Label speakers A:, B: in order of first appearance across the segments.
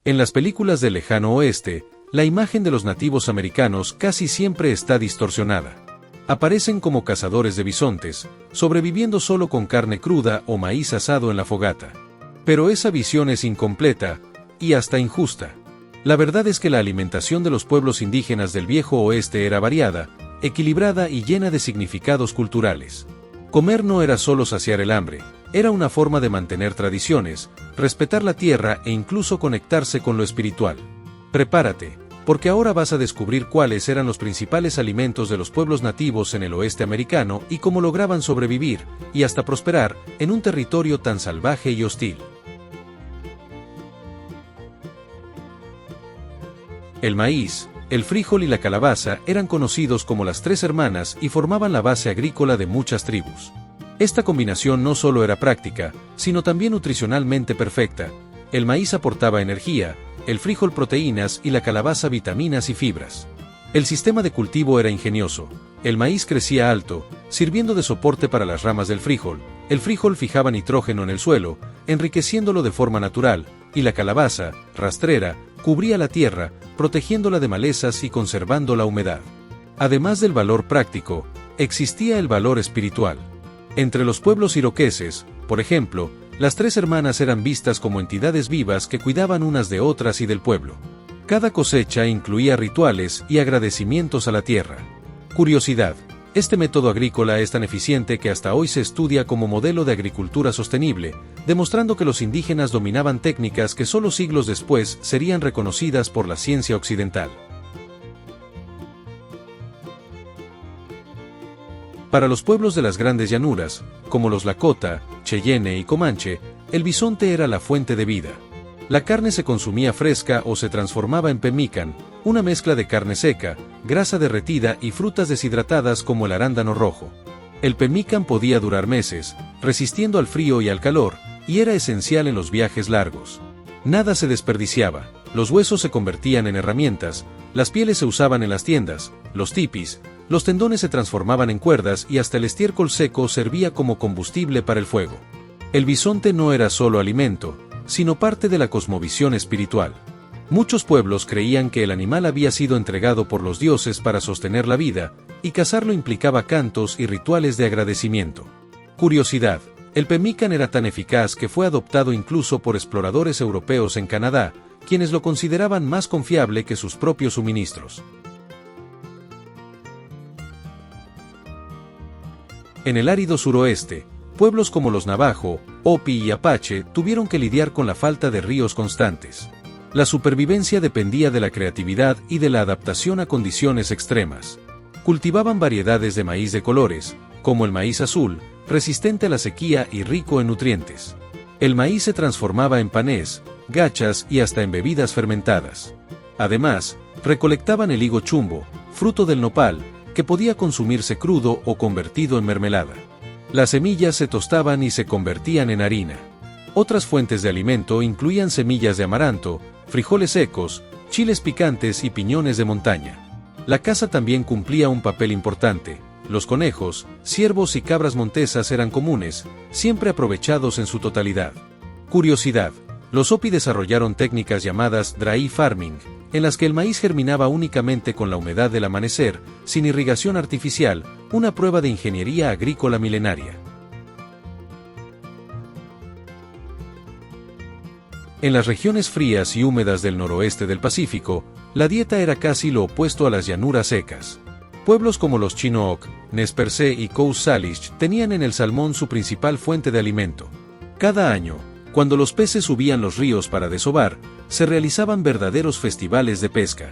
A: En las películas del lejano oeste, la imagen de los nativos americanos casi siempre está distorsionada. Aparecen como cazadores de bisontes, sobreviviendo solo con carne cruda o maíz asado en la fogata. Pero esa visión es incompleta, y hasta injusta. La verdad es que la alimentación de los pueblos indígenas del viejo oeste era variada, equilibrada y llena de significados culturales. Comer no era solo saciar el hambre, era una forma de mantener tradiciones, respetar la tierra e incluso conectarse con lo espiritual. Prepárate, porque ahora vas a descubrir cuáles eran los principales alimentos de los pueblos nativos en el oeste americano y cómo lograban sobrevivir, y hasta prosperar, en un territorio tan salvaje y hostil. El maíz, el frijol y la calabaza eran conocidos como las tres hermanas y formaban la base agrícola de muchas tribus. Esta combinación no solo era práctica, sino también nutricionalmente perfecta. El maíz aportaba energía, el frijol proteínas y la calabaza vitaminas y fibras. El sistema de cultivo era ingenioso. El maíz crecía alto, sirviendo de soporte para las ramas del frijol. El frijol fijaba nitrógeno en el suelo, enriqueciéndolo de forma natural, y la calabaza, rastrera, cubría la tierra, protegiéndola de malezas y conservando la humedad. Además del valor práctico, existía el valor espiritual. Entre los pueblos iroqueses, por ejemplo, las tres hermanas eran vistas como entidades vivas que cuidaban unas de otras y del pueblo. Cada cosecha incluía rituales y agradecimientos a la tierra. Curiosidad: este método agrícola es tan eficiente que hasta hoy se estudia como modelo de agricultura sostenible, demostrando que los indígenas dominaban técnicas que solo siglos después serían reconocidas por la ciencia occidental. Para los pueblos de las grandes llanuras, como los Lakota, Cheyenne y Comanche, el bisonte era la fuente de vida. La carne se consumía fresca o se transformaba en pemmican, una mezcla de carne seca, grasa derretida y frutas deshidratadas como el arándano rojo. El pemmican podía durar meses, resistiendo al frío y al calor, y era esencial en los viajes largos. Nada se desperdiciaba, los huesos se convertían en herramientas, las pieles se usaban en las tiendas, los tipis, los tendones se transformaban en cuerdas y hasta el estiércol seco servía como combustible para el fuego. El bisonte no era solo alimento, sino parte de la cosmovisión espiritual. Muchos pueblos creían que el animal había sido entregado por los dioses para sostener la vida, y cazarlo implicaba cantos y rituales de agradecimiento. Curiosidad: el pemmican era tan eficaz que fue adoptado incluso por exploradores europeos en Canadá, quienes lo consideraban más confiable que sus propios suministros. En el árido suroeste, pueblos como los Navajo, Hopi y Apache tuvieron que lidiar con la falta de ríos constantes. La supervivencia dependía de la creatividad y de la adaptación a condiciones extremas. Cultivaban variedades de maíz de colores, como el maíz azul, resistente a la sequía y rico en nutrientes. El maíz se transformaba en panés, gachas y hasta en bebidas fermentadas. Además, recolectaban el higo chumbo, fruto del nopal, que podía consumirse crudo o convertido en mermelada. Las semillas se tostaban y se convertían en harina. Otras fuentes de alimento incluían semillas de amaranto, frijoles secos, chiles picantes y piñones de montaña. La caza también cumplía un papel importante. Los conejos, ciervos y cabras montesas eran comunes, siempre aprovechados en su totalidad. Curiosidad: los Hopi desarrollaron técnicas llamadas dry farming, en las que el maíz germinaba únicamente con la humedad del amanecer, sin irrigación artificial, una prueba de ingeniería agrícola milenaria. En las regiones frías y húmedas del noroeste del Pacífico, la dieta era casi lo opuesto a las llanuras secas. Pueblos como los Chinook, Nez Percé y Coast Salish tenían en el salmón su principal fuente de alimento. Cada año, cuando los peces subían los ríos para desovar, se realizaban verdaderos festivales de pesca.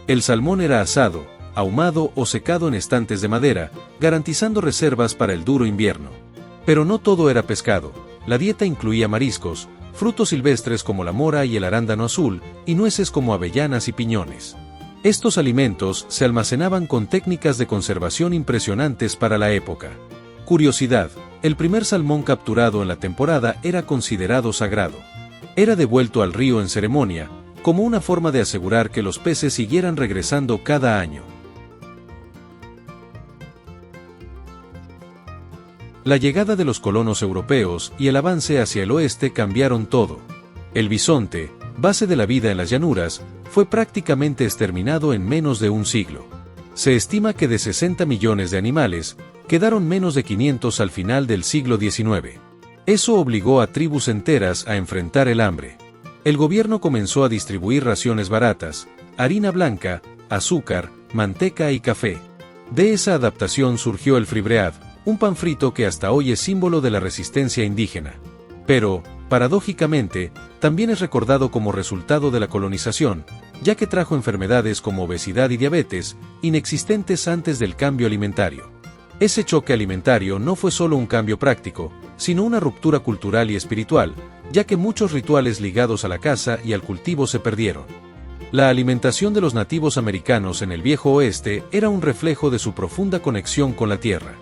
A: El salmón era asado, ahumado o secado en estantes de madera, garantizando reservas para el duro invierno. Pero no todo era pescado. La dieta incluía mariscos, frutos silvestres como la mora y el arándano azul, y nueces como avellanas y piñones. Estos alimentos se almacenaban con técnicas de conservación impresionantes para la época. Curiosidad: el primer salmón capturado en la temporada era considerado sagrado. Era devuelto al río en ceremonia, como una forma de asegurar que los peces siguieran regresando cada año. La llegada de los colonos europeos y el avance hacia el oeste cambiaron todo. El bisonte, base de la vida en las llanuras, fue prácticamente exterminado en menos de un siglo. Se estima que de 60 millones de animales, quedaron menos de 500 al final del siglo XIX. Eso obligó a tribus enteras a enfrentar el hambre. El gobierno comenzó a distribuir raciones baratas, harina blanca, azúcar, manteca y café. De esa adaptación surgió el fribread, un pan frito que hasta hoy es símbolo de la resistencia indígena. Pero, paradójicamente, también es recordado como resultado de la colonización, ya que trajo enfermedades como obesidad y diabetes, inexistentes antes del cambio alimentario. Ese choque alimentario no fue solo un cambio práctico, sino una ruptura cultural y espiritual, ya que muchos rituales ligados a la caza y al cultivo se perdieron. La alimentación de los nativos americanos en el Viejo Oeste era un reflejo de su profunda conexión con la tierra.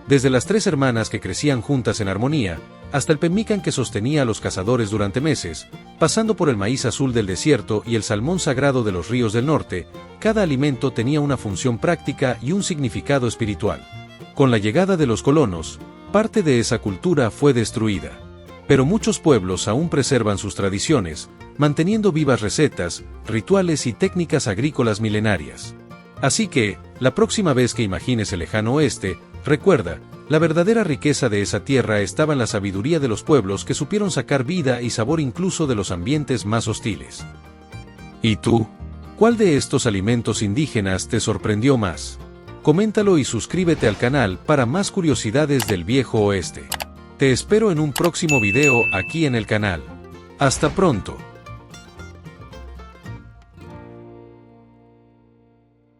A: Desde las 3 hermanas que crecían juntas en armonía, hasta el pemmican que sostenía a los cazadores durante meses, pasando por el maíz azul del desierto y el salmón sagrado de los ríos del norte, cada alimento tenía una función práctica y un significado espiritual. Con la llegada de los colonos, parte de esa cultura fue destruida. Pero muchos pueblos aún preservan sus tradiciones, manteniendo vivas recetas, rituales y técnicas agrícolas milenarias. Así que, la próxima vez que imagines el lejano oeste, recuerda, la verdadera riqueza de esa tierra estaba en la sabiduría de los pueblos que supieron sacar vida y sabor incluso de los ambientes más hostiles. ¿Y tú? ¿Cuál de estos alimentos indígenas te sorprendió más? Coméntalo y suscríbete al canal para más curiosidades del Viejo Oeste. Te espero en un próximo video aquí en el canal. ¡Hasta pronto!